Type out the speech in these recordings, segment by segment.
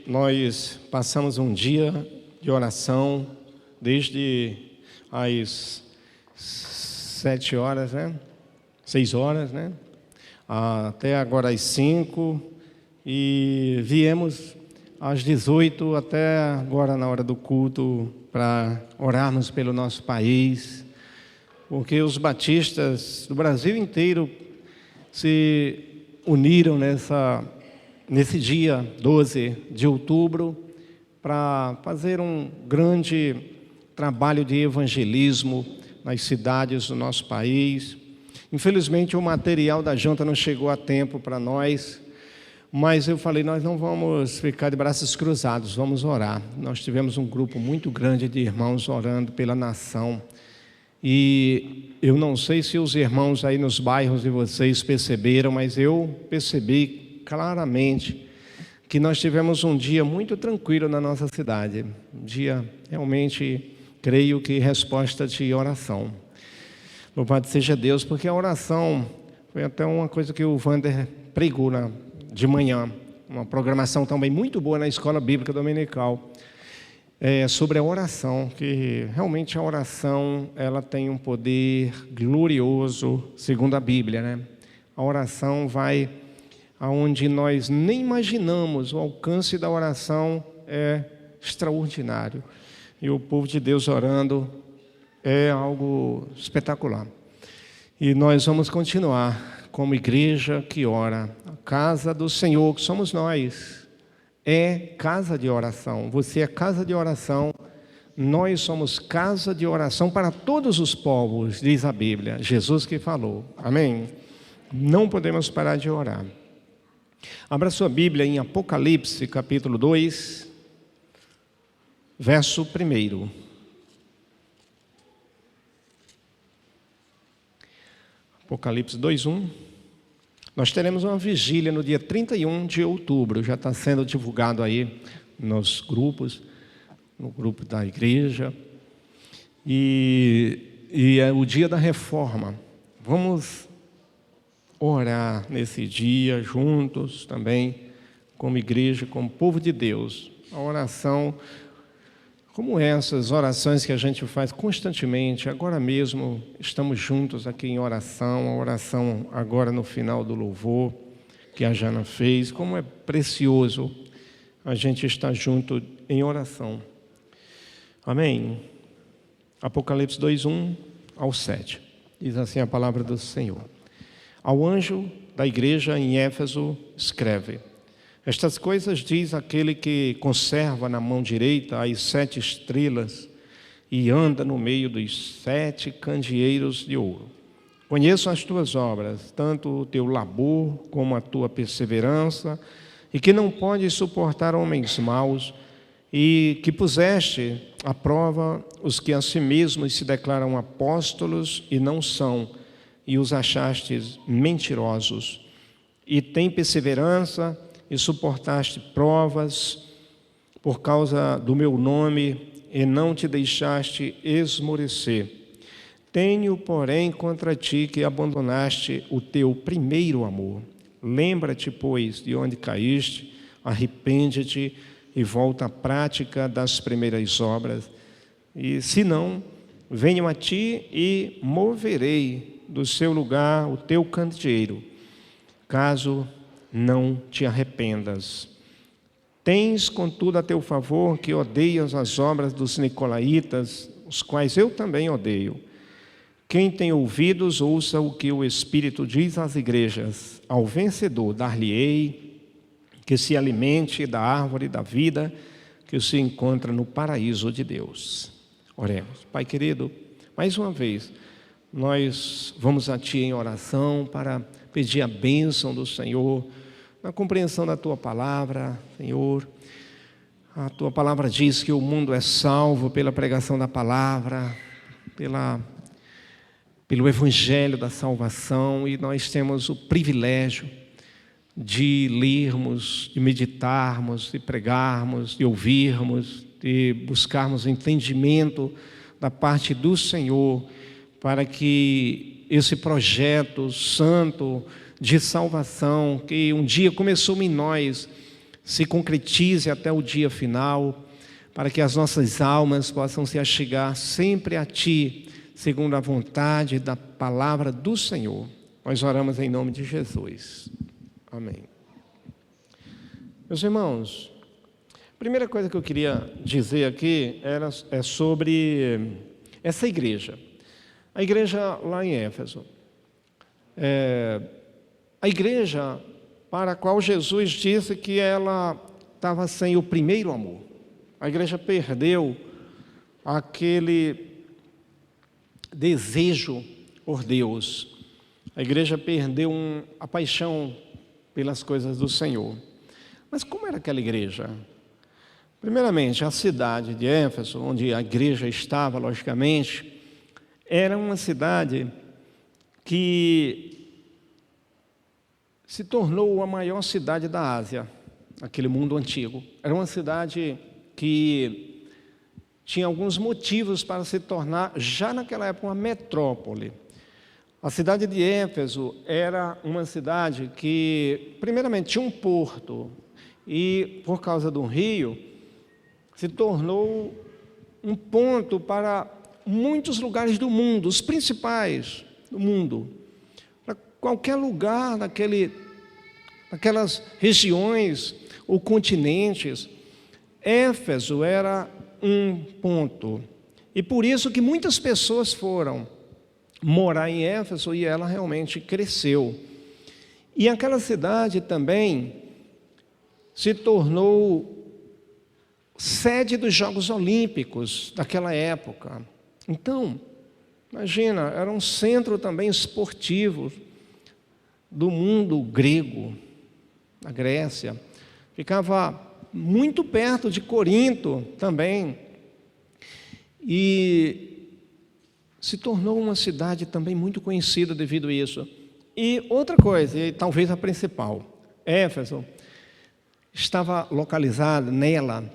Nós passamos um dia de oração desde as 7 horas, 6 horas, até agora às 5, e viemos às 18 até agora na hora do culto para orarmos pelo nosso país, porque os batistas do Brasil inteiro se uniram nesse dia 12 de outubro para fazer um grande trabalho de evangelismo nas cidades do nosso país. Infelizmente o material da janta não chegou a tempo para nós, mas eu falei, nós não vamos ficar de braços cruzados, vamos orar. Nós tivemos um grupo muito grande de irmãos orando pela nação, e eu não sei se os irmãos aí nos bairros de vocês perceberam, mas eu percebi claramente que nós tivemos um dia muito tranquilo na nossa cidade, um dia realmente, creio que resposta de oração. Louvado seja Deus, porque a oração foi até uma coisa que o Wander pregou de manhã, uma programação também muito boa na Escola Bíblica Dominical, sobre a oração, que realmente a oração ela tem um poder glorioso, segundo a Bíblia, A oração vai aonde nós nem imaginamos, o alcance da oração é extraordinário. E o povo de Deus orando é algo espetacular. E nós vamos continuar como igreja que ora. A casa do Senhor, que somos nós, é casa de oração. Você é casa de oração. Nós somos casa de oração para todos os povos, diz a Bíblia. Jesus que falou. Amém? Não podemos parar de orar. Abra sua Bíblia em Apocalipse, capítulo 2, verso 1. Apocalipse 2:1. Nós teremos uma vigília no dia 31 de outubro, já está sendo divulgado aí nos grupos, no grupo da igreja, e é o dia da reforma. Vamos orar nesse dia juntos também, como igreja, como povo de Deus. A oração, como essas orações que a gente faz constantemente, agora mesmo estamos juntos aqui em oração, a oração agora no final do louvor que a Jana fez, como é precioso a gente estar junto em oração. Amém? Apocalipse 2:1 ao 7, diz assim a palavra do Senhor. Ao anjo da igreja em Éfeso escreve: estas coisas diz aquele que conserva na mão direita as 7 estrelas e anda no meio dos 7 candeeiros de ouro. Conheço as tuas obras, tanto o teu labor como a tua perseverança, e que não podes suportar homens maus, e que puseste à prova os que a si mesmos se declaram apóstolos e não são, e os achastes mentirosos, e tem perseverança, e suportaste provas por causa do meu nome, e não te deixaste esmorecer. Tenho, porém, contra ti que abandonaste o teu primeiro amor. Lembra-te, pois, de onde caíste, arrepende-te e volta à prática das primeiras obras. E se não, venho a ti e moverei do seu lugar o teu candeeiro, caso não te arrependas. Tens, contudo, a teu favor que odeias as obras dos nicolaítas, os quais eu também odeio. Quem tem ouvidos, ouça o que o Espírito diz às igrejas. Ao vencedor dar-lhe-ei que se alimente da árvore da vida que se encontra no paraíso de Deus. Oremos. Pai querido, mais uma vez, nós vamos a Ti em oração para pedir a bênção do Senhor na compreensão da Tua palavra, Senhor. A Tua palavra diz que o mundo é salvo pela pregação da palavra, pelo evangelho da salvação, e nós temos o privilégio de lermos, de meditarmos, de pregarmos, de ouvirmos, de buscarmos entendimento da parte do Senhor, para que esse projeto santo de salvação, que um dia começou em nós, se concretize até o dia final, para que as nossas almas possam se achegar sempre a Ti, segundo a vontade da palavra do Senhor. Nós oramos em nome de Jesus. Amém. Meus irmãos, a primeira coisa que eu queria dizer aqui é sobre essa igreja. A igreja lá em Éfeso. A igreja para a qual Jesus disse que ela estava sem o primeiro amor. A igreja perdeu aquele desejo por Deus. A igreja perdeu a paixão pelas coisas do Senhor. Mas como era aquela igreja? Primeiramente, a cidade de Éfeso, onde a igreja estava, logicamente, era uma cidade que se tornou a maior cidade da Ásia, naquele mundo antigo. Era uma cidade que tinha alguns motivos para se tornar, já naquela época, uma metrópole. A cidade de Éfeso era uma cidade que, primeiramente, tinha um porto e, por causa do rio, se tornou um ponto para muitos lugares do mundo, os principais do mundo. Para qualquer lugar naquelas regiões ou continentes, Éfeso era um ponto. E por isso que muitas pessoas foram morar em Éfeso e ela realmente cresceu. E aquela cidade também se tornou sede dos Jogos Olímpicos daquela época. Então, imagina, era um centro também esportivo do mundo grego, da Grécia. Ficava muito perto de Corinto também. E se tornou uma cidade também muito conhecida devido a isso. E outra coisa, e talvez a principal, Éfeso estava localizada nela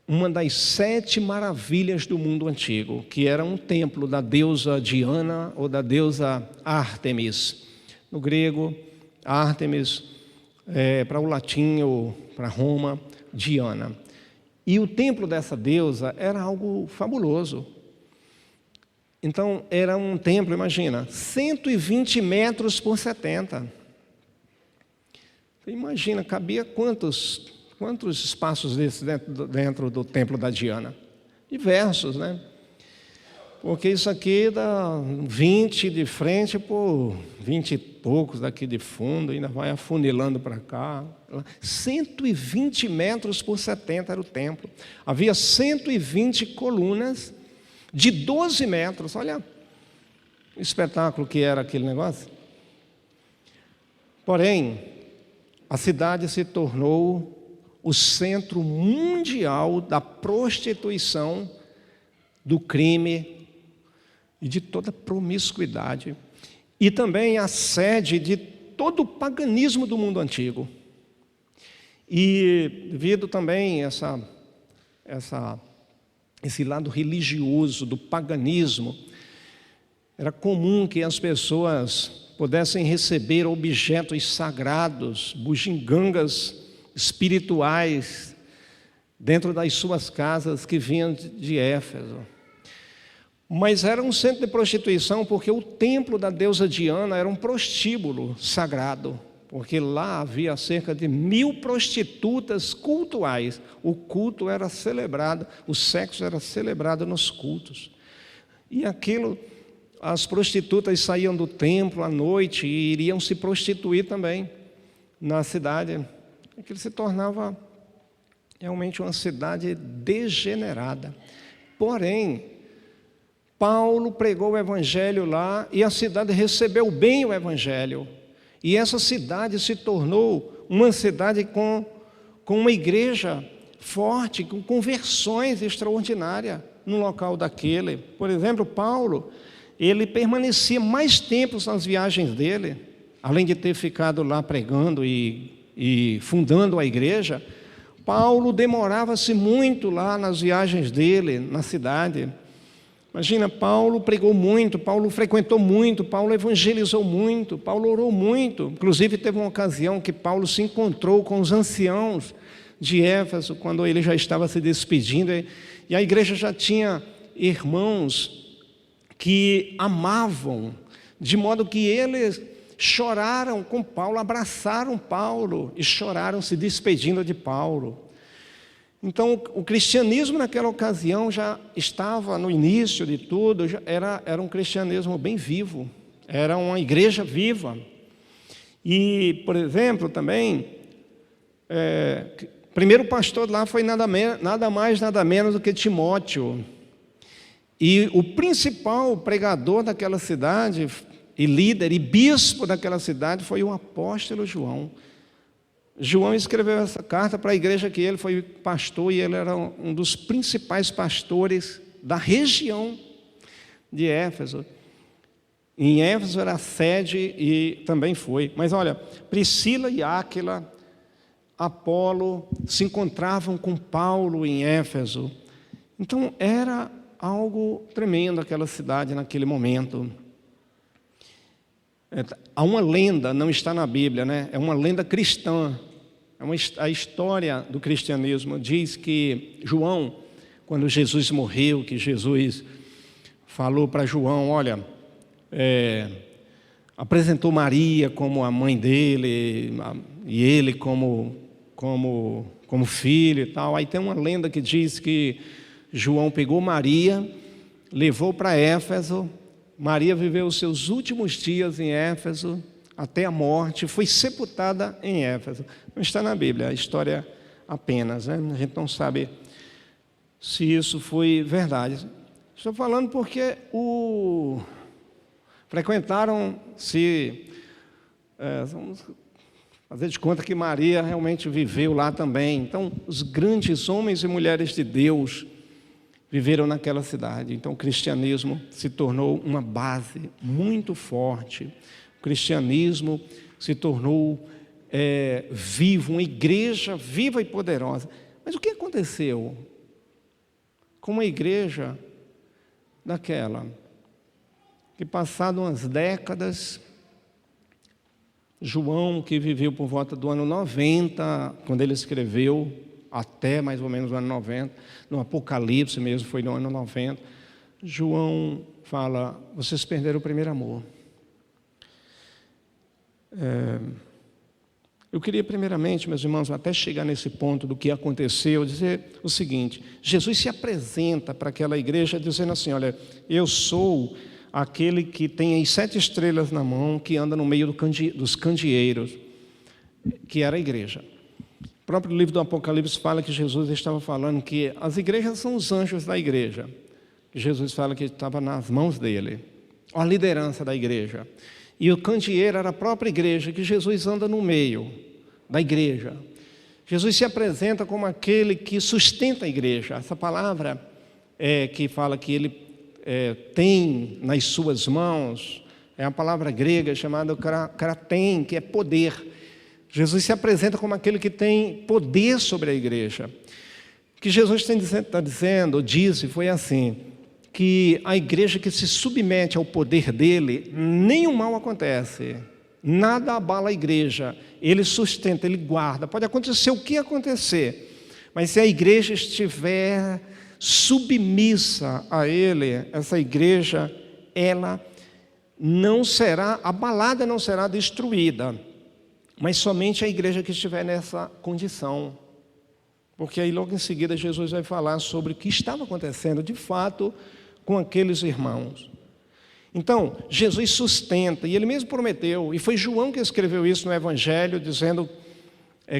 uma das 7 maravilhas do mundo antigo, que era um templo da deusa Diana ou da deusa Ártemis. No grego, Ártemis, para o latim ou para Roma, Diana. E o templo dessa deusa era algo fabuloso. Então, era um templo, imagina, 120 metros por 70. Você imagina, cabia quantos espaços desses dentro do templo da Diana? Diversos, né? Porque isso aqui dá 20 de frente por 20 e poucos daqui de fundo, ainda vai afunilando para cá. 120 metros por 70 era o templo. Havia 120 colunas de 12 metros. Olha o espetáculo que era aquele negócio. Porém, a cidade se tornou o centro mundial da prostituição, do crime e de toda promiscuidade. E também a sede de todo o paganismo do mundo antigo. E devido também a esse lado religioso do paganismo, era comum que as pessoas pudessem receber objetos sagrados, bugigangas espirituais, dentro das suas casas que vinham de Éfeso. Mas era um centro de prostituição porque o templo da deusa Diana era um prostíbulo sagrado, porque lá havia cerca de 1000 prostitutas cultuais. O culto era celebrado, o sexo era celebrado nos cultos. E aquilo, as prostitutas saíam do templo à noite e iriam se prostituir também na cidade. Aquilo se tornava realmente uma cidade degenerada. Porém, Paulo pregou o evangelho lá e a cidade recebeu bem o evangelho. E essa cidade se tornou uma cidade com uma igreja forte, com conversões extraordinárias no local daquele. Por exemplo, Paulo, ele permanecia mais tempo nas viagens dele, além de ter ficado lá pregando e fundando a igreja. Paulo demorava-se muito lá nas viagens dele, na cidade. Imagina, Paulo pregou muito, Paulo frequentou muito, Paulo evangelizou muito, Paulo orou muito. Inclusive teve uma ocasião que Paulo se encontrou com os anciãos de Éfeso, quando ele já estava se despedindo, e a igreja já tinha irmãos que amavam, de modo que eles choraram com Paulo, abraçaram Paulo e choraram se despedindo de Paulo. Então, o cristianismo naquela ocasião já estava no início de tudo, era um cristianismo bem vivo, era uma igreja viva. E, por exemplo, também, primeiro pastor lá foi nada mais, nada menos do que Timóteo. E o principal pregador daquela cidade, e líder, e bispo daquela cidade, foi o apóstolo João. João escreveu essa carta para a igreja que ele foi pastor, e ele era um dos principais pastores da região de Éfeso. Em Éfeso era a sede e também foi. Mas olha, Priscila e Áquila, Apolo se encontravam com Paulo em Éfeso. Então era algo tremendo aquela cidade naquele momento. Há uma lenda, não está na Bíblia, né? É uma lenda cristã. A história do cristianismo diz que João, quando Jesus morreu, que Jesus falou para João, olha, apresentou Maria como a mãe dele, e ele como filho e tal. Aí tem uma lenda que diz que João pegou Maria, levou para Éfeso. Maria viveu os seus últimos dias em Éfeso, até a morte, foi sepultada em Éfeso. Não está na Bíblia, a história apenas, né? A gente não sabe se isso foi verdade. Estou falando porque frequentaram-se, vamos fazer de conta que Maria realmente viveu lá também. Então, os grandes homens e mulheres de Deus viveram naquela cidade. Então, o cristianismo se tornou uma base muito forte. O cristianismo se tornou vivo, uma igreja viva e poderosa. Mas o que aconteceu com uma igreja daquela? Que passado umas décadas, João, que viveu por volta do ano 90, quando ele escreveu, até mais ou menos o ano 90, no Apocalipse mesmo, foi no ano 90, João fala, vocês perderam o primeiro amor. Eu queria primeiramente, meus irmãos, até chegar nesse ponto do que aconteceu, dizer o seguinte: Jesus se apresenta para aquela igreja dizendo assim, olha, eu sou aquele que tem as 7 estrelas na mão, que anda no meio dos candeeiros, que era a igreja. O próprio livro do Apocalipse fala que Jesus estava falando que as igrejas são os anjos da igreja. Jesus fala que estava nas mãos dele, a liderança da igreja. E o candeeiro era a própria igreja, que Jesus anda no meio da igreja. Jesus se apresenta como aquele que sustenta a igreja. Essa palavra que fala que ele tem nas suas mãos, é a palavra grega chamada kraten, que é poder. Jesus se apresenta como aquele que tem poder sobre a igreja. O que Jesus está dizendo, disse, foi assim, que a igreja que se submete ao poder dele, nenhum mal acontece, nada abala a igreja, ele sustenta, ele guarda, pode acontecer o que acontecer, mas se a igreja estiver submissa a ele, essa igreja, ela não será abalada, não será destruída, mas somente a igreja que estiver nessa condição, porque aí logo em seguida Jesus vai falar sobre o que estava acontecendo de fato com aqueles irmãos. Então, Jesus sustenta, e ele mesmo prometeu, e foi João que escreveu isso no Evangelho, dizendo,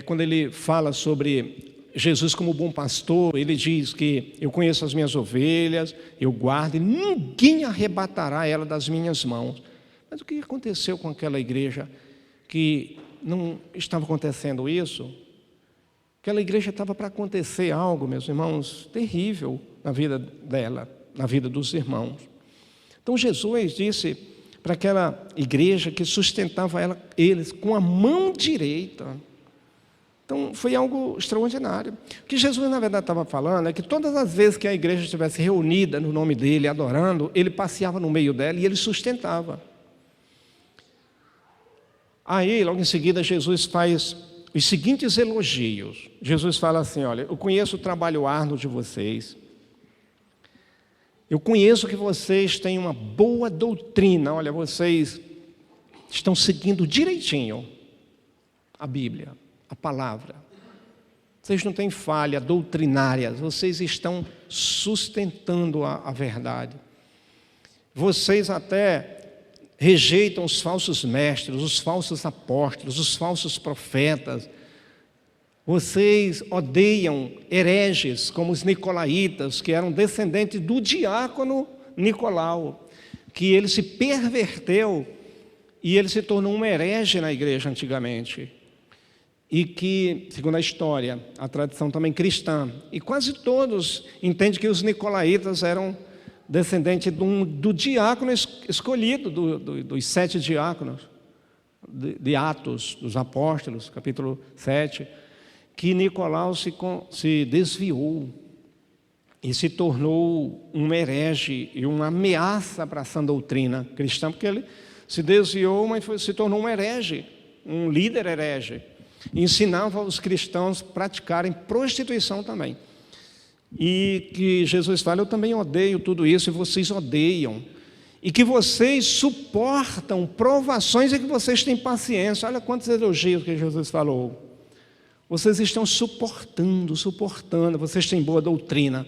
quando ele fala sobre Jesus como bom pastor, ele diz que eu conheço as minhas ovelhas, eu guardo, e ninguém arrebatará ela das minhas mãos. Mas o que aconteceu com aquela igreja que não estava acontecendo isso? Aquela igreja estava para acontecer algo, meus irmãos, terrível na vida dela, na vida dos irmãos. Então Jesus disse para aquela igreja que sustentava eles com a mão direita, Então, foi algo extraordinário. O que Jesus, na verdade, estava falando é que todas as vezes que a igreja estivesse reunida no nome dele, adorando, ele passeava no meio dela e ele sustentava. Aí, logo em seguida, Jesus faz os seguintes elogios. Jesus fala assim, olha, eu conheço o trabalho árduo de vocês. Eu conheço que vocês têm uma boa doutrina. Olha, vocês estão seguindo direitinho a Bíblia, a palavra. Vocês não têm falha doutrinária, vocês estão sustentando a verdade. Vocês até rejeitam os falsos mestres, os falsos apóstolos, os falsos profetas. Vocês odeiam hereges como os nicolaítas, que eram descendentes do diácono Nicolau, que ele se perverteu e ele se tornou um herege na igreja antigamente. E que, segundo a história, a tradição também cristã, e quase todos entendem que os nicolaítas eram descendentes do diácono escolhido, dos 7 diáconos, de Atos, dos Apóstolos, capítulo 7, que Nicolau se desviou e se tornou um herege e uma ameaça para a sã doutrina cristã, porque ele se desviou, mas se tornou um herege, um líder herege. Ensinava os cristãos a praticarem prostituição também. E que Jesus fala, eu também odeio tudo isso e vocês odeiam. E que vocês suportam provações e que vocês têm paciência. Olha quantos elogios que Jesus falou. Vocês estão suportando, vocês têm boa doutrina,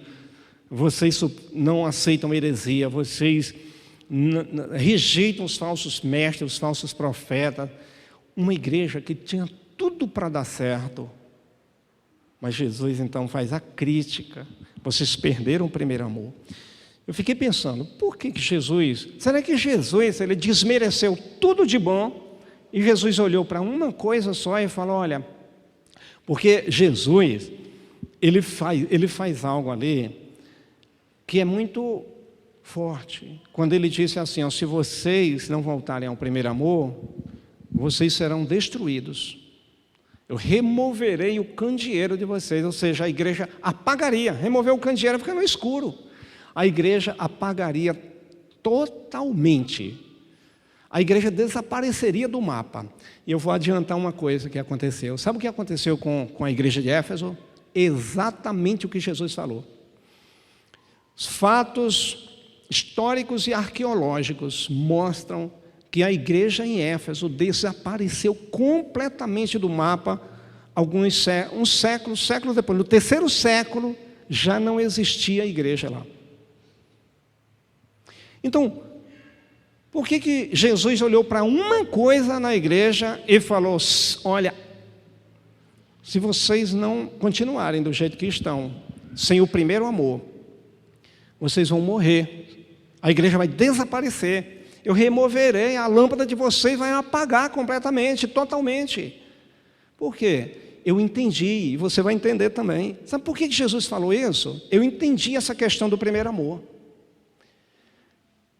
vocês não aceitam heresia, vocês rejeitam os falsos mestres, os falsos profetas. Uma igreja que tinha tudo para dar certo, mas Jesus então faz a crítica, vocês perderam o primeiro amor. Eu fiquei pensando, por que Jesus, será que Jesus, ele desmereceu tudo de bom, e Jesus olhou para uma coisa só e falou, olha, porque Jesus, ele faz algo ali, que é muito forte, quando ele disse assim, ó, se vocês não voltarem ao primeiro amor, vocês serão destruídos. Eu removerei o candeeiro de vocês, ou seja, a igreja apagaria, remover o candeeiro fica no escuro. A igreja apagaria totalmente. A igreja desapareceria do mapa. E eu vou adiantar uma coisa que aconteceu. Sabe o que aconteceu com a igreja de Éfeso? Exatamente o que Jesus falou. Os fatos históricos e arqueológicos mostram que a igreja em Éfeso desapareceu completamente do mapa séculos depois. No 3º século já não existia a igreja lá. Então, por que Jesus olhou para uma coisa na igreja e falou, olha, se vocês não continuarem do jeito que estão, sem o primeiro amor, vocês vão morrer, a igreja vai desaparecer. Eu removerei, a lâmpada de vocês vai apagar completamente, totalmente. Por quê? Eu entendi, e você vai entender também. Sabe por que Jesus falou isso? Eu entendi essa questão do primeiro amor.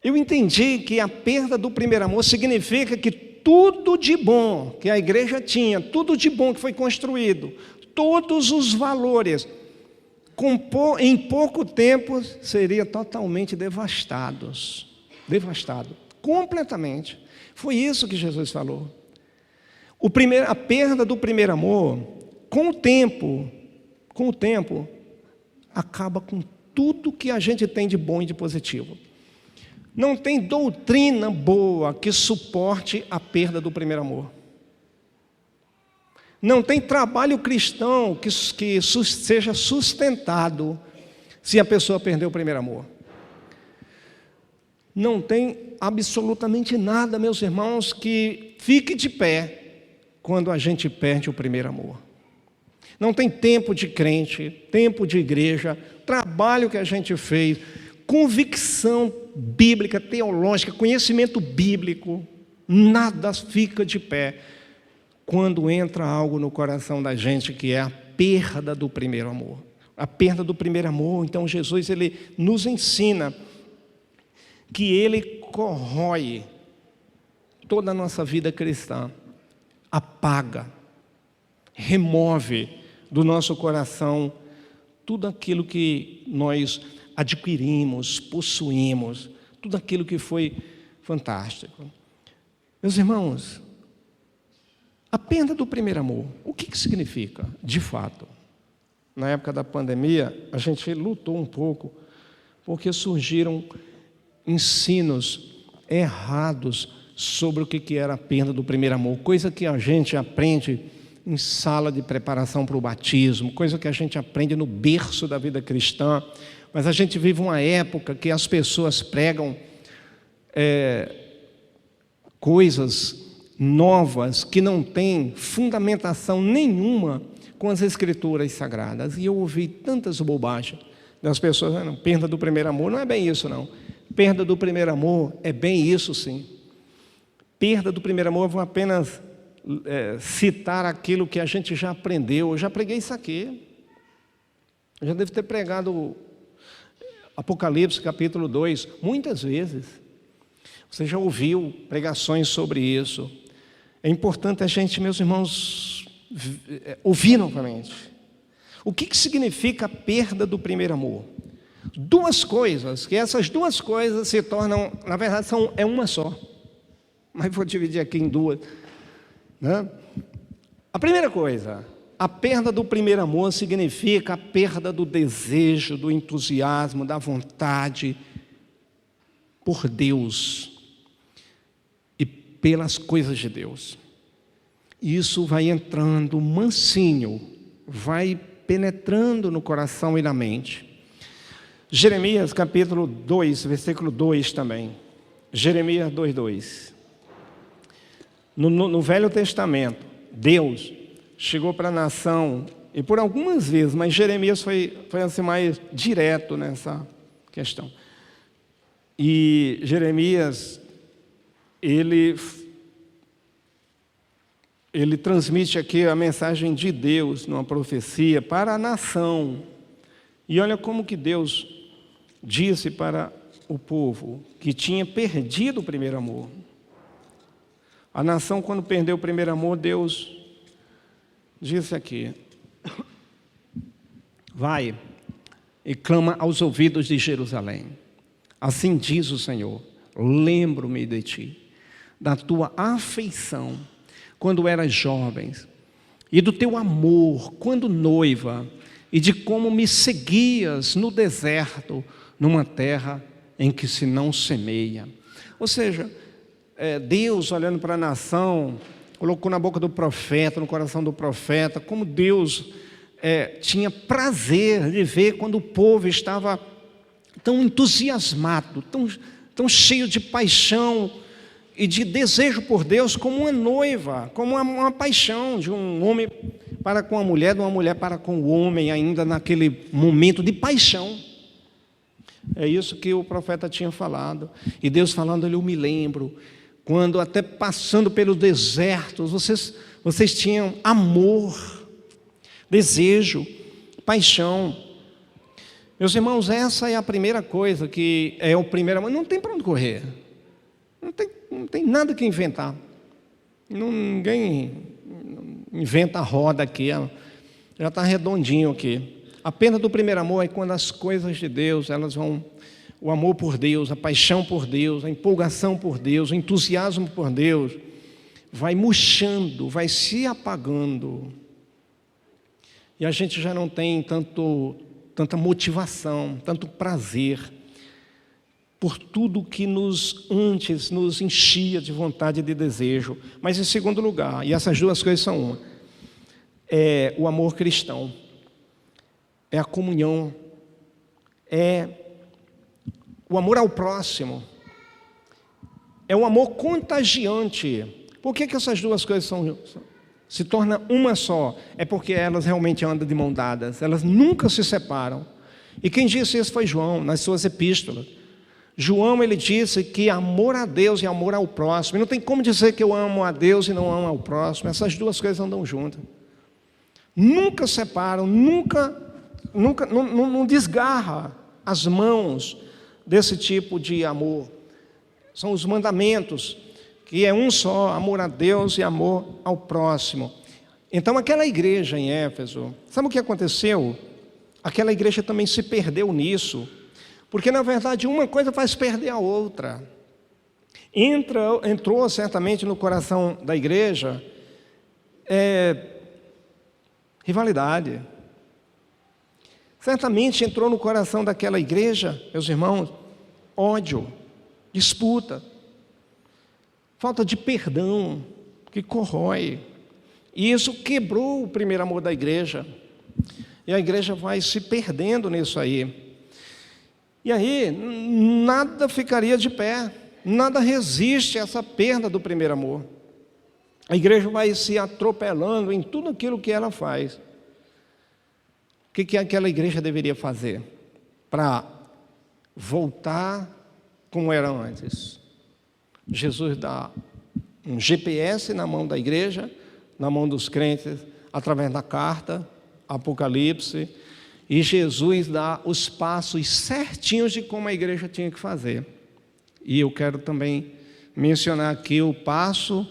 Eu entendi que a perda do primeiro amor significa que tudo de bom que a igreja tinha, tudo de bom que foi construído, todos os valores, em pouco tempo, seriam totalmente devastados. Completamente. Foi isso que Jesus falou. A perda do primeiro amor, com o tempo, acaba com tudo que a gente tem de bom e de positivo. Não tem doutrina boa que suporte a perda do primeiro amor. Não tem trabalho cristão que seja sustentado se a pessoa perder o primeiro amor. Não tem absolutamente nada, meus irmãos, que fique de pé quando a gente perde o primeiro amor. Não tem tempo de crente, tempo de igreja, trabalho que a gente fez, convicção bíblica, teológica, conhecimento bíblico, nada fica de pé quando entra algo no coração da gente que é a perda do primeiro amor. A perda do primeiro amor, então Jesus ele nos ensina que ele corrói toda a nossa vida cristã, apaga, remove do nosso coração tudo aquilo que nós adquirimos, possuímos, tudo aquilo que foi fantástico. Meus irmãos, a perda do primeiro amor, o que significa, de fato? Na época da pandemia, a gente lutou um pouco, porque surgiram ensinos errados sobre o que era a perda do primeiro amor, coisa que a gente aprende em sala de preparação para o batismo, coisa que a gente aprende no berço da vida cristã, mas a gente vive uma época que as pessoas pregam coisas novas que não têm fundamentação nenhuma com as Escrituras Sagradas. E eu ouvi tantas bobagens das pessoas, não, perda do primeiro amor, não é bem isso não. Perda do primeiro amor é bem isso sim. Perda do primeiro amor, eu vou apenas citar aquilo que a gente já aprendeu. Eu já preguei isso aqui. Eu já devo ter pregado Apocalipse capítulo 2, muitas vezes. Você já ouviu pregações sobre isso. É importante a gente, meus irmãos, ouvir novamente. O que significa a perda do primeiro amor? Duas coisas, que essas duas coisas se tornam, na verdade, é uma só. Mas vou dividir aqui em duas, né? A primeira coisa, a perda do primeiro amor significa a perda do desejo, do entusiasmo, da vontade por Deus e pelas coisas de Deus. Isso vai entrando mansinho, vai penetrando no coração e na mente. Jeremias capítulo 2, versículo 2 também. Jeremias 2:2. No Velho Testamento, Deus chegou para a nação, e por algumas vezes, mas Jeremias foi assim mais direto nessa questão. E Jeremias, ele transmite aqui a mensagem de Deus numa profecia para a nação. E olha como que Deus disse para o povo que tinha perdido o primeiro amor. A nação, quando perdeu o primeiro amor, Deus disse aqui: vai e clama aos ouvidos de Jerusalém. Assim diz o Senhor: lembro-me de ti, da tua afeição, quando eras jovens, e do teu amor, quando noiva, e de como me seguias no deserto, numa terra em que se não semeia. Ou seja, Deus olhando para a nação, colocou na boca do profeta, no coração do profeta, como Deus tinha prazer de ver quando o povo estava tão entusiasmado, tão cheio de paixão e de desejo por Deus, como uma noiva, como uma paixão de um homem para com a mulher, de uma mulher para com o homem, ainda naquele momento de paixão. É isso que o profeta tinha falado. E Deus falando, eu me lembro, quando até passando pelos desertos, vocês tinham amor, desejo, paixão. Meus irmãos, essa é a primeira coisa, que é o primeiro amor. Não tem para onde correr. Não tem nada que inventar. Ninguém inventa a roda aqui, já está redondinho aqui. A perda do primeiro amor é quando as coisas de Deus, elas vão, o amor por Deus, a paixão por Deus, a empolgação por Deus, o entusiasmo por Deus, vai murchando, vai se apagando. E a gente já não tem tanta motivação, tanto prazer por tudo que antes nos enchia de vontade e de desejo. Mas em segundo lugar, e essas duas coisas são uma, é o amor cristão, é a comunhão, é o amor ao próximo, é o amor contagiante. Por que essas duas coisas se tornam uma só? É porque elas realmente andam de mão dadas, elas nunca se separam. E quem disse isso foi João, nas suas epístolas. João, ele disse que amor a Deus e amor ao próximo. E não tem como dizer que eu amo a Deus e não amo ao próximo. Essas duas coisas andam juntas. Nunca separam, não desgarra as mãos desse tipo de amor. São os mandamentos, que é um só, amor a Deus e amor ao próximo. Então aquela igreja em Éfeso, sabe o que aconteceu? Aquela igreja também se perdeu nisso, porque na verdade uma coisa faz perder a outra. Entrou certamente no coração da igreja rivalidade. Certamente entrou no coração daquela igreja, meus irmãos, ódio, disputa, falta de perdão que corrói. E isso quebrou o primeiro amor da igreja. E a igreja vai se perdendo nisso aí. E aí, nada ficaria de pé, nada resiste a essa perda do primeiro amor. A igreja vai se atropelando em tudo aquilo que ela faz. O que aquela igreja deveria fazer para voltar como era antes? Jesus dá um GPS na mão da igreja, na mão dos crentes, através da carta, Apocalipse, e Jesus dá os passos certinhos de como a igreja tinha que fazer. E eu quero também mencionar aqui o passo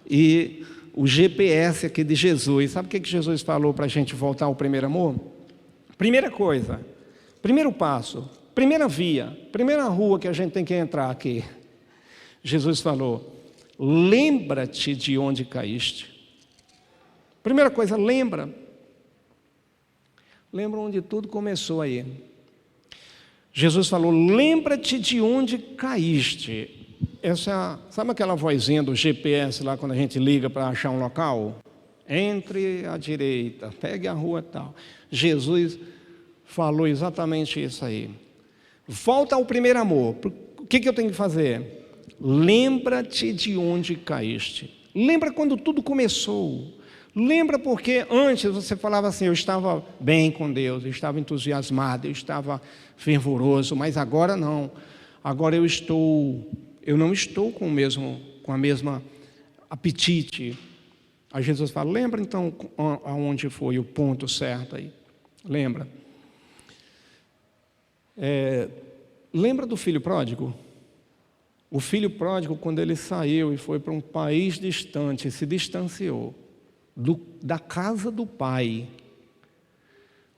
e o GPS aqui de Jesus. Sabe o que Jesus falou para a gente voltar ao primeiro amor? Primeira coisa, primeiro passo, primeira via, primeira rua que a gente tem que entrar aqui. Jesus falou: lembra-te de onde caíste. Primeira coisa, lembra onde tudo começou aí. Jesus falou: lembra-te de onde caíste. Sabe aquela vozinha do GPS lá quando a gente liga para achar um local? Entre à direita, pegue a rua tal. Jesus falou exatamente isso aí. Volta ao primeiro amor. O que eu tenho que fazer? Lembra-te de onde caíste. Lembra quando tudo começou. Lembra porque antes você falava assim: eu estava bem com Deus, eu estava entusiasmado, eu estava fervoroso, mas agora não. Agora eu não estou com a mesma apetite. Aí Jesus fala: lembra então aonde foi o ponto certo aí? Lembra? Lembra do filho pródigo? O filho pródigo, quando ele saiu e foi para um país distante, se distanciou da casa do pai,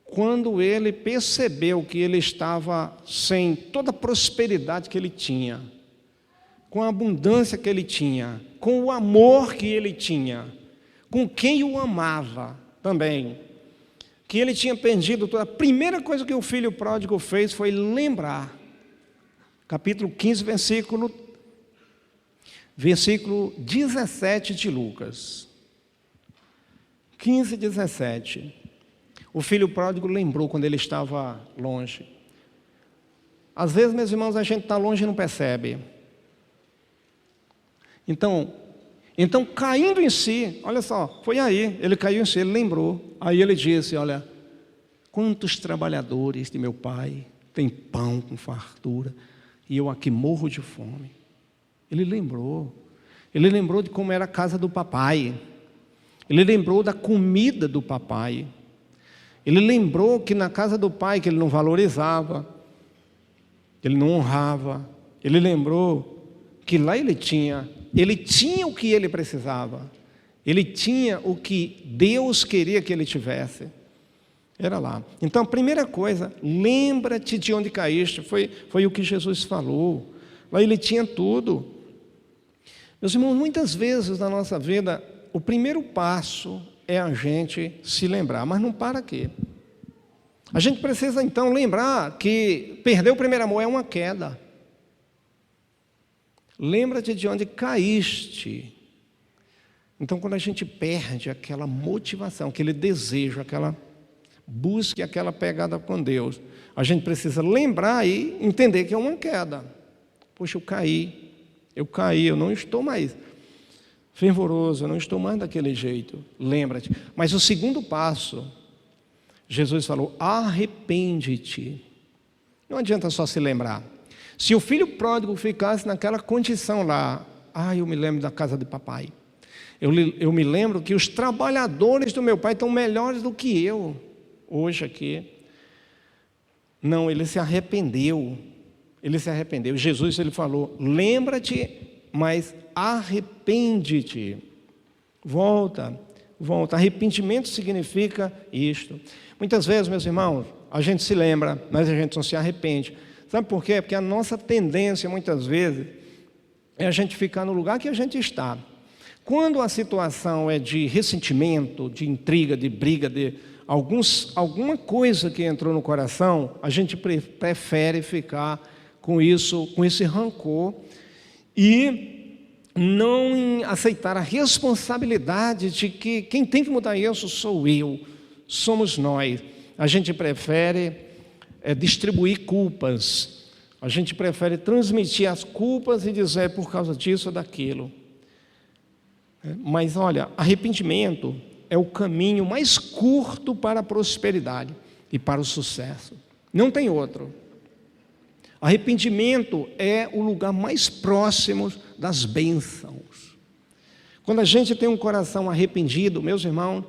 quando ele percebeu que ele estava sem toda a prosperidade que ele tinha, com a abundância que ele tinha, com o amor que ele tinha, com quem o amava também, que ele tinha perdido toda. A primeira coisa que o filho pródigo fez foi lembrar. Capítulo 15, versículo 17 de Lucas. 15, 17. O filho pródigo lembrou quando ele estava longe. Às vezes, meus irmãos, a gente está longe e não percebe. Então, caindo em si, olha só, foi aí, ele caiu em si, ele lembrou. Aí ele disse: olha, quantos trabalhadores de meu pai têm pão com fartura e eu aqui morro de fome. Ele lembrou de como era a casa do papai. Ele lembrou da comida do papai. Ele lembrou que na casa do pai, que ele não valorizava, que ele não honrava. Ele lembrou que lá ele tinha o que ele precisava. Ele tinha o que Deus queria que ele tivesse. Era lá. Então, a primeira coisa, lembra-te de onde caíste. Foi o que Jesus falou. Lá ele tinha tudo. Meus irmãos, muitas vezes na nossa vida, o primeiro passo é a gente se lembrar, mas não para aqui. A gente precisa então lembrar que perder o primeiro amor é uma queda. Lembra-te de onde caíste. Então, quando a gente perde aquela motivação, aquele desejo, aquela busca, aquela pegada com Deus, a gente precisa lembrar e entender que é uma queda. Poxa, eu caí, eu não estou mais fervoroso, eu não estou mais daquele jeito. Lembra-te. Mas o segundo passo, Jesus falou: arrepende-te. Não adianta só se lembrar. Se o filho pródigo ficasse naquela condição lá, eu me lembro da casa de papai. Eu me lembro que os trabalhadores do meu pai estão melhores do que eu hoje aqui. Não, ele se arrependeu. Jesus, ele falou: lembra-te, mas arrepende-te. Volta volta. Arrependimento significa isto. Muitas vezes, meus irmãos, a gente se lembra, mas a gente não se arrepende. Sabe por quê? Porque a nossa tendência, muitas vezes, é a gente ficar no lugar que a gente está. Quando a situação é de ressentimento, de intriga, de briga, de alguma coisa que entrou no coração, a gente prefere ficar com isso, com esse rancor e não aceitar a responsabilidade de que quem tem que mudar isso sou eu, somos nós. A gente prefere distribuir culpas, a gente prefere transmitir as culpas e dizer por causa disso ou daquilo. Mas olha, arrependimento é o caminho mais curto para a prosperidade e para o sucesso. Não tem outro. Arrependimento é o lugar mais próximo das bênçãos. Quando a gente tem um coração arrependido, meus irmãos,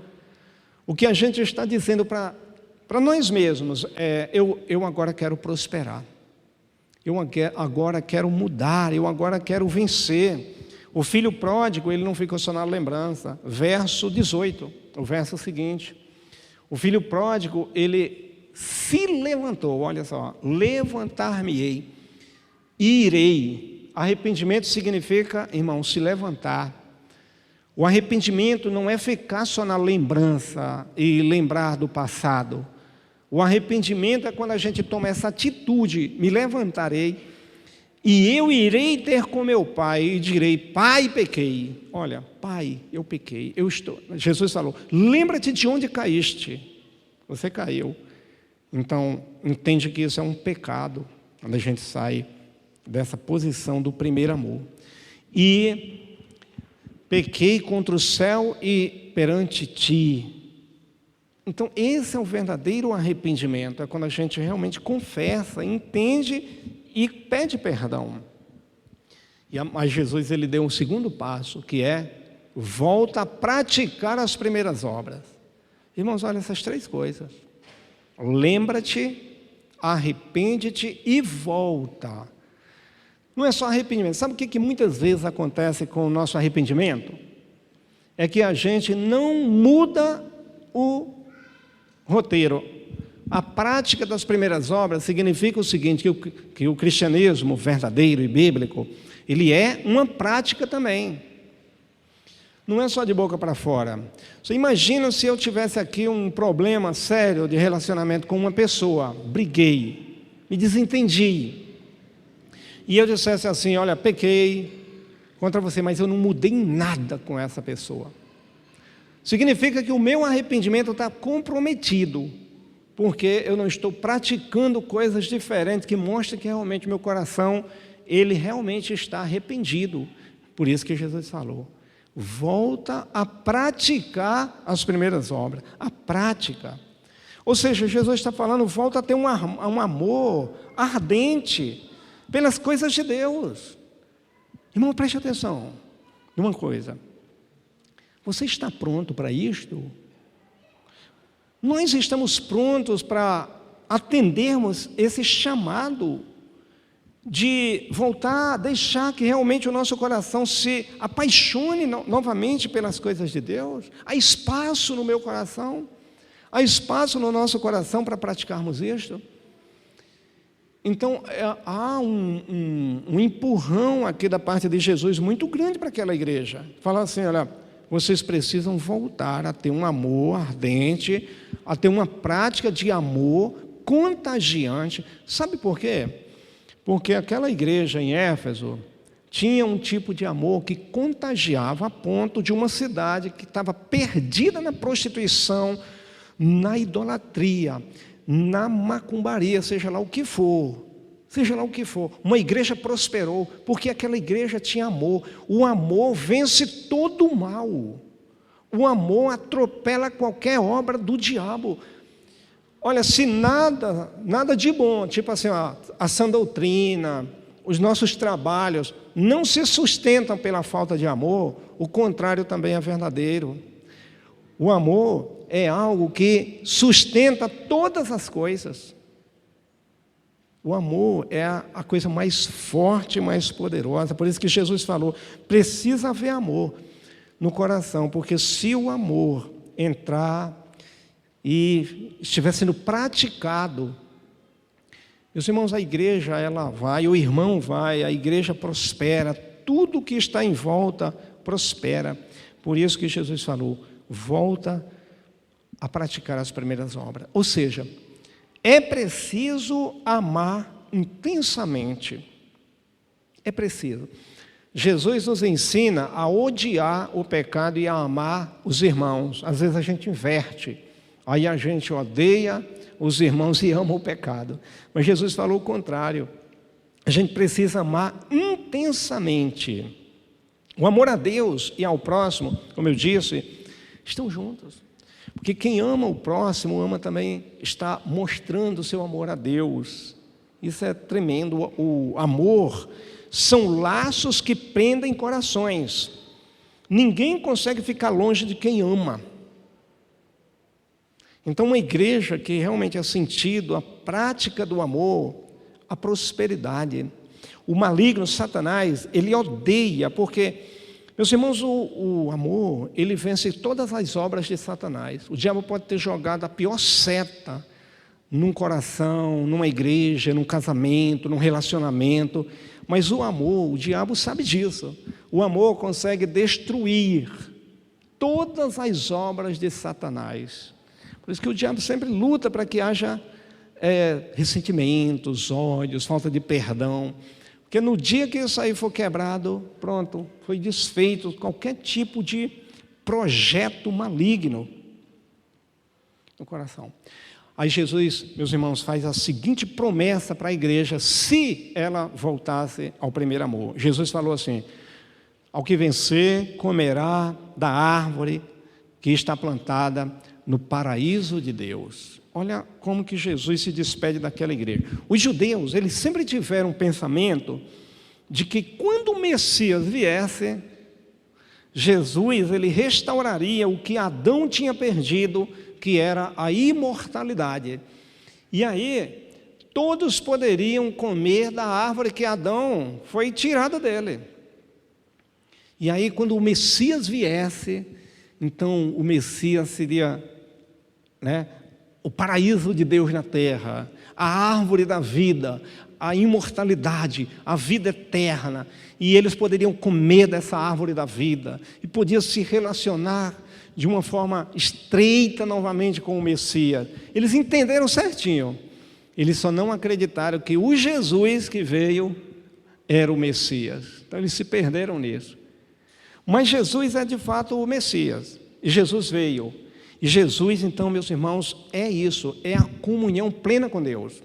o que a gente está dizendo para nós mesmos é: eu agora quero prosperar, eu agora quero mudar, eu agora quero vencer. O filho pródigo, ele não ficou só na lembrança. Verso 18, o verso seguinte. O filho pródigo, ele se levantou, olha só, levantar-me-ei e irei. Arrependimento significa, irmão, se levantar. O arrependimento não é ficar só na lembrança e lembrar do passado. O arrependimento é quando a gente toma essa atitude: me levantarei e eu irei ter com meu pai e direi: pai, pequei. Olha, pai, eu pequei, Jesus falou: lembra-te de onde caíste. Você caiu. Então, entende que isso é um pecado, quando a gente sai dessa posição do primeiro amor. E pequei contra o céu e perante ti. Então, esse é o verdadeiro arrependimento, é quando a gente realmente confessa, entende e pede perdão. Mas Jesus, ele deu um segundo passo, que é: volta a praticar as primeiras obras. Irmãos, olha essas três coisas: lembra-te, arrepende-te e volta. Não é só arrependimento. Sabe o que muitas vezes acontece com o nosso arrependimento? É que a gente não muda o roteiro. A prática das primeiras obras significa o seguinte: que o cristianismo verdadeiro e bíblico, ele é uma prática também. Não é só de boca para fora. Você imagina se eu tivesse aqui um problema sério de relacionamento com uma pessoa, briguei, me desentendi, e eu dissesse assim: olha, pequei contra você, mas eu não mudei nada com essa pessoa. Significa que o meu arrependimento está comprometido, porque eu não estou praticando coisas diferentes que mostram que realmente meu coração, ele realmente está arrependido. Por isso que Jesus falou: volta a praticar as primeiras obras. A prática. Ou seja, Jesus está falando: volta a ter um amor ardente pelas coisas de Deus. Irmão, preste atenção numa coisa: você está pronto para isto? Nós estamos prontos para atendermos esse chamado de voltar, deixar que realmente o nosso coração se apaixone novamente pelas coisas de Deus? Há espaço no meu coração? Há espaço no nosso coração para praticarmos isto? Então, há um empurrão aqui da parte de Jesus muito grande para aquela igreja. Fala assim: olha, vocês precisam voltar a ter um amor ardente, a ter uma prática de amor contagiante. Sabe por quê? Porque aquela igreja em Éfeso tinha um tipo de amor que contagiava a ponto de uma cidade que estava perdida na prostituição, na idolatria, na macumbaria, seja lá o que for. Seja lá o que for, uma igreja prosperou, porque aquela igreja tinha amor. O amor vence todo o mal. O amor atropela qualquer obra do diabo. Olha, se nada de bom, tipo assim, a sã doutrina, os nossos trabalhos, não se sustentam pela falta de amor, o contrário também é verdadeiro. O amor é algo que sustenta todas as coisas. O amor é a coisa mais forte e mais poderosa. Por isso que Jesus falou: precisa haver amor. no coração, porque se o amor entrar e estiver sendo praticado, meus irmãos, a igreja ela vai, o irmão vai, a igreja prospera, tudo que está em volta prospera. Por isso que Jesus falou, volta a praticar as primeiras obras. Ou seja, é preciso amar intensamente. É preciso. Jesus nos ensina a odiar o pecado e a amar os irmãos. Às vezes a gente inverte. Aí a gente odeia os irmãos e ama o pecado. Mas Jesus falou o contrário. A gente precisa amar intensamente. O amor a Deus e ao próximo, como eu disse, estão juntos. Porque quem ama o próximo, ama também, está mostrando o seu amor a Deus. Isso é tremendo. O amor são laços que prendem corações. Ninguém consegue ficar longe de quem ama. Então, uma igreja que realmente é sentido a prática do amor, a prosperidade. O maligno, Satanás, ele odeia, porque, meus irmãos, o amor, ele vence todas as obras de Satanás. O diabo pode ter jogado a pior seta num coração, numa igreja, num casamento, num relacionamento, mas o amor, o diabo sabe disso. O amor consegue destruir todas as obras de Satanás. Por isso que o diabo sempre luta para que haja ressentimentos, ódios, falta de perdão. Porque no dia que isso aí for quebrado, pronto, foi desfeito qualquer tipo de projeto maligno no coração. Aí Jesus, meus irmãos, faz a seguinte promessa para a igreja, se ela voltasse ao primeiro amor. Jesus falou assim, ao que vencer, comerá da árvore que está plantada no paraíso de Deus. Olha como que Jesus se despede daquela igreja. Os judeus, eles sempre tiveram um pensamento de que quando o Messias viesse, Jesus, ele restauraria o que Adão tinha perdido, que era a imortalidade. E aí, todos poderiam comer da árvore que Adão foi tirada dele. E aí, quando o Messias viesse, então o Messias seria, o paraíso de Deus na terra, a árvore da vida, a imortalidade, a vida eterna. E eles poderiam comer dessa árvore da vida e podiam se relacionar de uma forma estreita novamente com o Messias. Eles entenderam certinho. Eles só não acreditaram que o Jesus que veio era o Messias. Então eles se perderam nisso. Mas Jesus é de fato o Messias. E Jesus veio. E Jesus, então, meus irmãos, é isso. É a comunhão plena com Deus.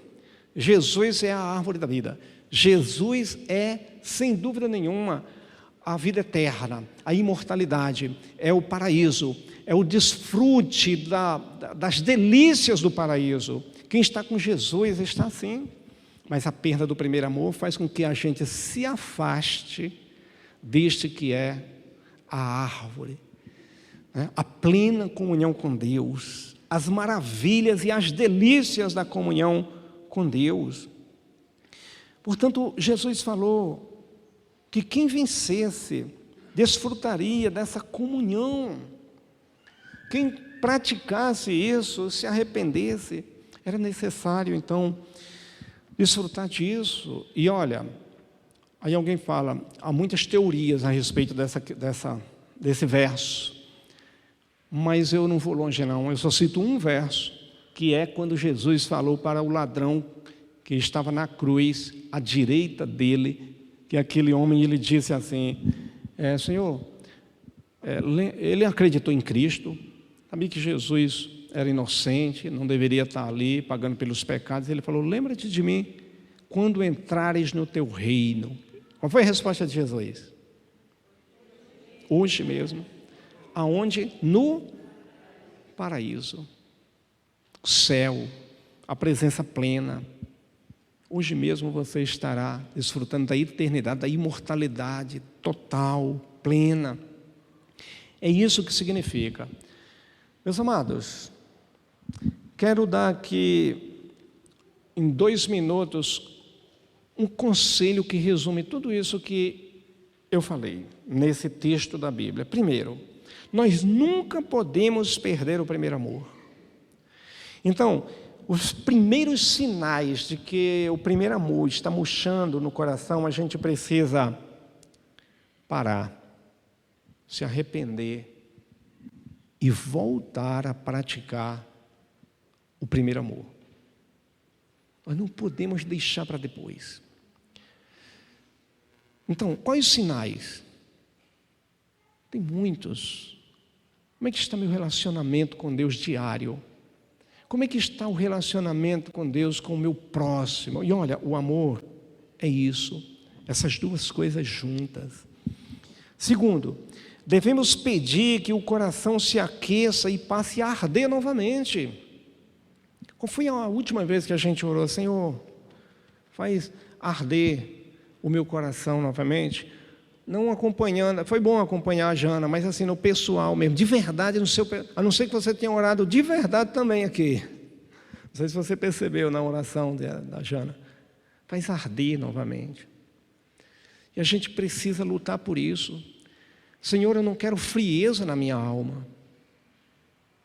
Jesus é a árvore da vida. Jesus é, sem dúvida nenhuma, a vida eterna, a imortalidade, é o paraíso, é o desfrute das delícias do paraíso. Quem está com Jesus está assim, mas a perda do primeiro amor faz com que a gente se afaste deste que é a árvore, a plena comunhão com Deus, as maravilhas e as delícias da comunhão com Deus. Portanto, Jesus falou que quem vencesse desfrutaria dessa comunhão. Quem praticasse isso, se arrependesse, era necessário então desfrutar disso. E olha, aí alguém fala, há muitas teorias a respeito desse verso, mas eu não vou longe não, eu só cito um verso, que é quando Jesus falou para o ladrão que estava na cruz, à direita dele, que aquele homem, ele disse assim, Senhor, ele acreditou em Cristo, sabia que Jesus era inocente, não deveria estar ali pagando pelos pecados. Ele falou, lembra-te de mim quando entrares no teu reino. Qual foi a resposta de Jesus? Hoje mesmo. Aonde? No paraíso. Céu, a presença plena. Hoje mesmo você estará desfrutando da eternidade, da imortalidade total, plena. É isso que significa. Meus amados, quero dar aqui, em 2 minutos, um conselho que resume tudo isso que eu falei nesse texto da Bíblia? Primeiro, nós nunca podemos perder o primeiro amor. Então, os primeiros sinais de que o primeiro amor está murchando no coração, a gente precisa parar, se arrepender e voltar a praticar o primeiro amor. Nós não podemos deixar para depois. Então, quais os sinais? Tem muitos. Como é que está meu relacionamento com Deus diário? Como é que está o relacionamento com Deus, com o meu próximo? E olha, o amor é isso, essas duas coisas juntas. Segundo, devemos pedir que o coração se aqueça e passe a arder novamente. Qual foi a última vez que a gente orou? Senhor, faz arder o meu coração novamente? Não acompanhando, foi bom acompanhar a Jana, mas assim, no pessoal mesmo, de verdade, a não ser que você tenha orado de verdade também aqui. Não sei se você percebeu na oração da Jana. Faz arder novamente. E a gente precisa lutar por isso. Senhor, eu não quero frieza na minha alma.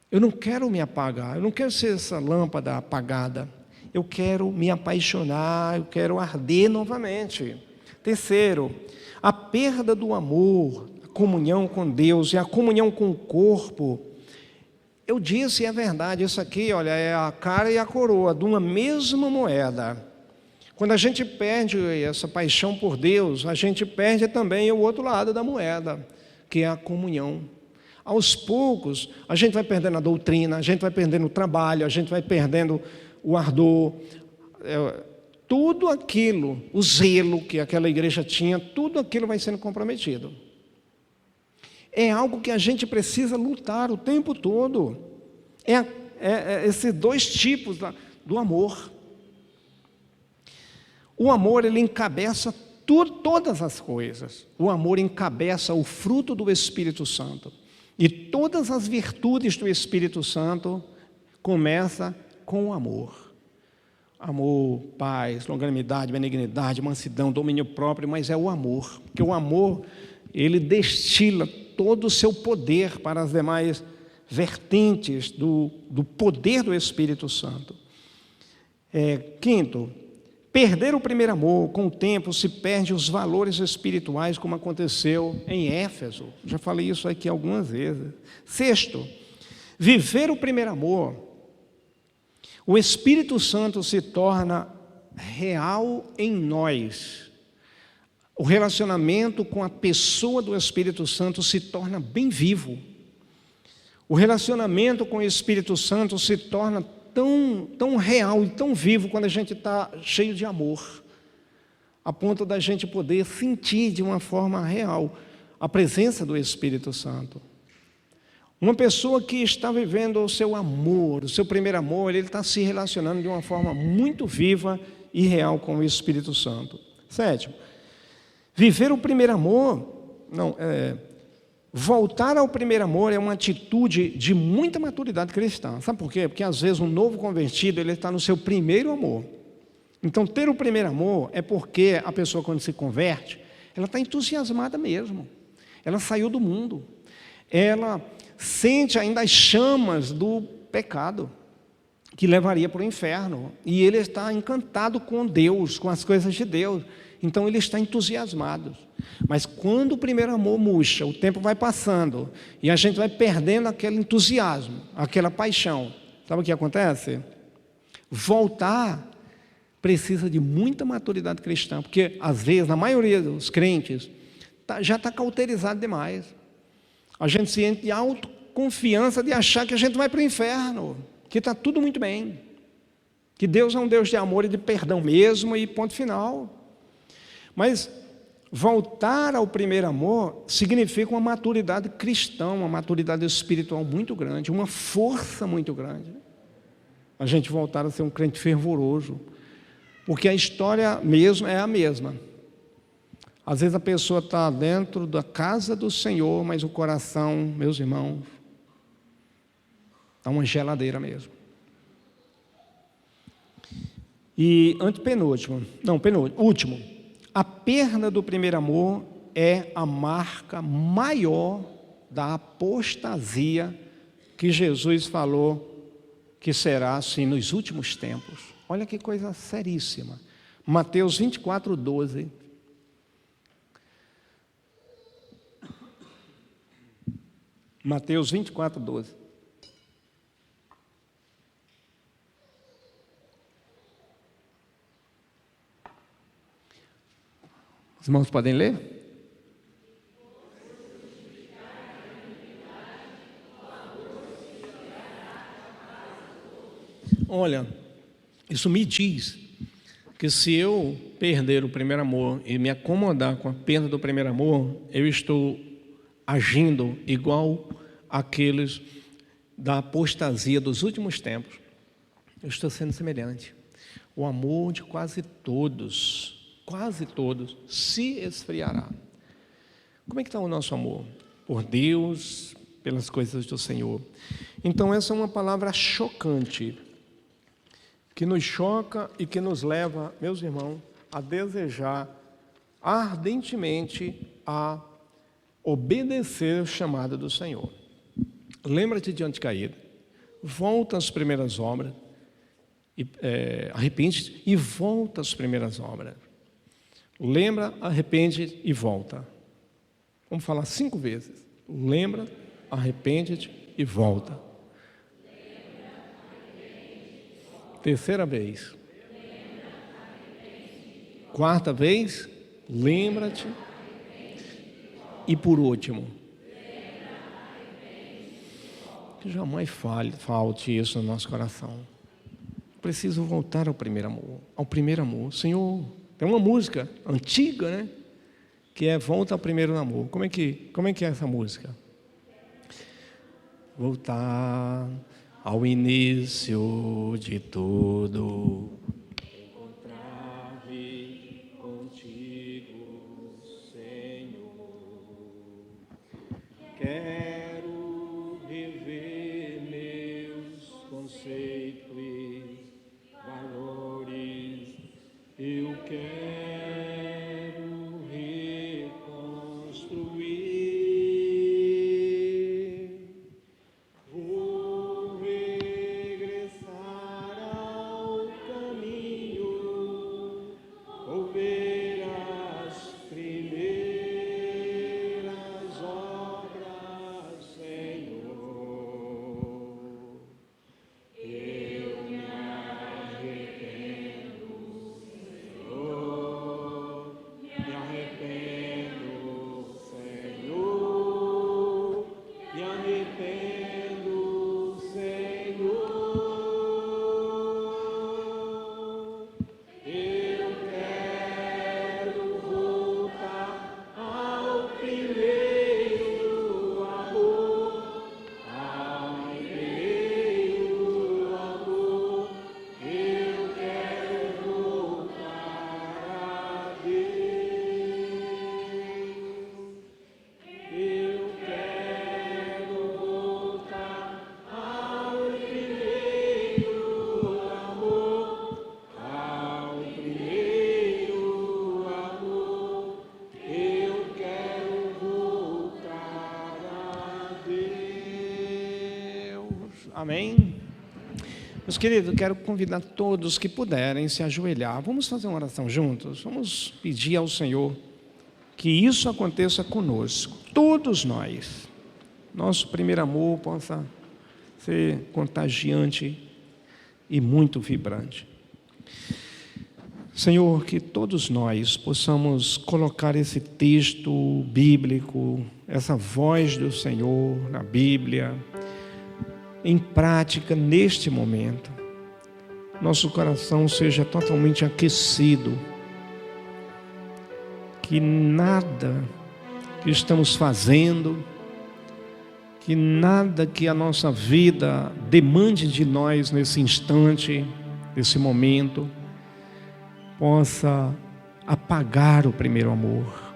Eu não quero me apagar, eu não quero ser essa lâmpada apagada. Eu quero me apaixonar, eu quero arder novamente. Terceiro, a perda do amor, a comunhão com Deus e a comunhão com o corpo. Eu disse, e é verdade, isso aqui, olha, é a cara e a coroa de uma mesma moeda. Quando a gente perde essa paixão por Deus, a gente perde também o outro lado da moeda, que é a comunhão. Aos poucos, a gente vai perdendo a doutrina, a gente vai perdendo o trabalho, a gente vai perdendo o ardor, tudo aquilo, o zelo que aquela igreja tinha, tudo aquilo vai sendo comprometido. É algo que a gente precisa lutar o tempo todo. Esses dois tipos do amor. O amor, ele encabeça todas as coisas. O amor encabeça o fruto do Espírito Santo. E todas as virtudes do Espírito Santo começam com o amor. Amor, paz, longanimidade, benignidade, mansidão, domínio próprio, mas é o amor. Porque o amor, ele destila todo o seu poder para as demais vertentes do poder do Espírito Santo. Quinto, perder o primeiro amor, com o tempo se perde os valores espirituais, como aconteceu em Éfeso. Já falei isso aqui algumas vezes. Sexto, viver o primeiro amor, o Espírito Santo se torna real em nós. O relacionamento com a pessoa do Espírito Santo se torna bem vivo. O relacionamento com o Espírito Santo se torna tão real e tão vivo quando a gente está cheio de amor, a ponto da gente poder sentir de uma forma real a presença do Espírito Santo. Uma pessoa que está vivendo o seu amor, o seu primeiro amor, ele está se relacionando de uma forma muito viva e real com o Espírito Santo. Sétimo, viver o primeiro amor, voltar ao primeiro amor é uma atitude de muita maturidade cristã. Sabe por quê? Porque às vezes um novo convertido, ele está no seu primeiro amor. Então, ter o primeiro amor é porque a pessoa, quando se converte, ela está entusiasmada mesmo. Ela saiu do mundo. Ela sente ainda as chamas do pecado, que levaria para o inferno. E ele está encantado com Deus, com as coisas de Deus. Então ele está entusiasmado. Mas quando o primeiro amor murcha, o tempo vai passando e a gente vai perdendo aquele entusiasmo, aquela paixão. Sabe o que acontece? Voltar precisa de muita maturidade cristã, porque às vezes, na maioria dos crentes, já está cauterizado demais. A gente se sente autoconfiança de achar que a gente vai para o inferno, que está tudo muito bem, que Deus é um Deus de amor e de perdão mesmo e ponto final. Mas voltar ao primeiro amor significa uma maturidade cristã, uma maturidade espiritual muito grande, uma força muito grande. A gente voltar a ser um crente fervoroso, porque a história mesmo é a mesma. Às vezes a pessoa está dentro da casa do Senhor, mas o coração, meus irmãos, está uma geladeira mesmo. E último, a perda do primeiro amor é a marca maior da apostasia que Jesus falou que será assim nos últimos tempos. Olha que coisa seríssima. Mateus 24, 12. Mateus 24, 12. Os irmãos podem ler? Olha, isso me diz que se eu perder o primeiro amor e me acomodar com a perda do primeiro amor, eu estou agindo igual àqueles da apostasia dos últimos tempos. Eu estou sendo semelhante. O amor de quase todos se esfriará. Como é que está o nosso amor? Por Deus, pelas coisas do Senhor. Então essa é uma palavra chocante, que nos choca e que nos leva, meus irmãos, a desejar ardentemente a obedecer o chamado do Senhor. Lembra-te de onde caído, volta às primeiras obras, arrepende-te e volta às primeiras obras. Lembra, arrepende e volta. Vamos falar 5 vezes. Lembra, arrepende-te e volta. Terceira vez. Quarta vez, lembra-te. E por último, que jamais falte isso no nosso coração. Preciso voltar ao primeiro amor. Ao primeiro amor. Senhor, tem uma música antiga, né? Que é Volta ao Primeiro Amor. Como é que é essa música? Voltar ao início de tudo, encontrar-me contigo, Senhor. Quero rever meus conceitos e valores. Eu quero Amém? Meus queridos, quero convidar todos que puderem se ajoelhar. Vamos fazer uma oração juntos? Vamos pedir ao Senhor que isso aconteça conosco, todos nós. Nosso primeiro amor possa ser contagiante e muito vibrante. Senhor, que todos nós possamos colocar esse texto bíblico, essa voz do Senhor na Bíblia, em prática neste momento. Nosso coração seja totalmente aquecido, que nada que estamos fazendo, que nada que a nossa vida demande de nós nesse instante, nesse momento, possa apagar o primeiro amor.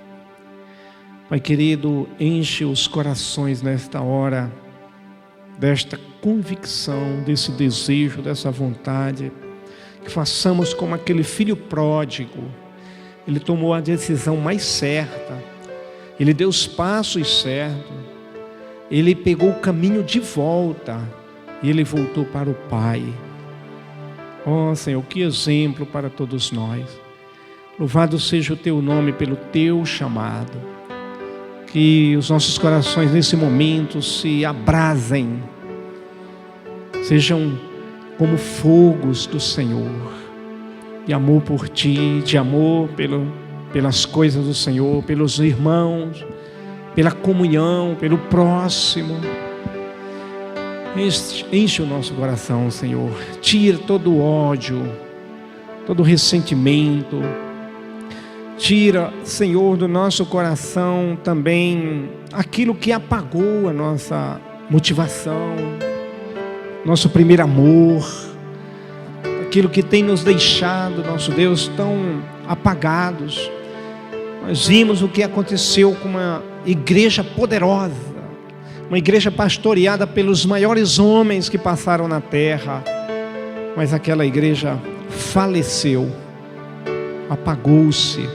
Pai querido, enche os corações nesta hora desta convicção, desse desejo, dessa vontade, que façamos como aquele filho pródigo. Ele tomou a decisão mais certa, ele deu os passos certos, ele pegou o caminho de volta e ele voltou para o Pai. Oh Senhor, que exemplo para todos nós. Louvado seja o teu nome pelo teu chamado. Que os nossos corações nesse momento se abrasem, sejam como fogos do Senhor, de amor por ti, de amor pelas coisas do Senhor, pelos irmãos, pela comunhão, pelo próximo. Enche o nosso coração, Senhor. Tira todo o ódio, todo o ressentimento. Tira, Senhor, do nosso coração também aquilo que apagou a nossa motivação, nosso primeiro amor, aquilo que tem nos deixado, nosso Deus, tão apagados. Nós vimos o que aconteceu com uma igreja poderosa, uma igreja pastoreada pelos maiores homens que passaram na terra, mas aquela igreja faleceu, apagou-se,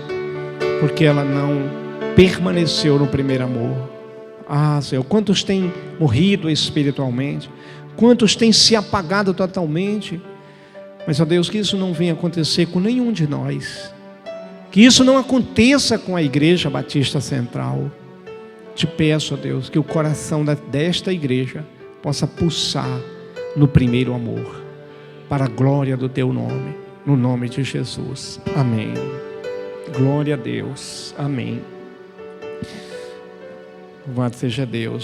porque ela não permaneceu no primeiro amor. Ah, Senhor, quantos têm morrido espiritualmente, quantos têm se apagado totalmente, mas, ó Deus, que isso não venha acontecer com nenhum de nós, que isso não aconteça com a Igreja Batista Central. Te peço, ó Deus, que o coração desta igreja possa pulsar no primeiro amor, para a glória do teu nome, no nome de Jesus. Amém. Glória a Deus. Amém. Louvado seja Deus.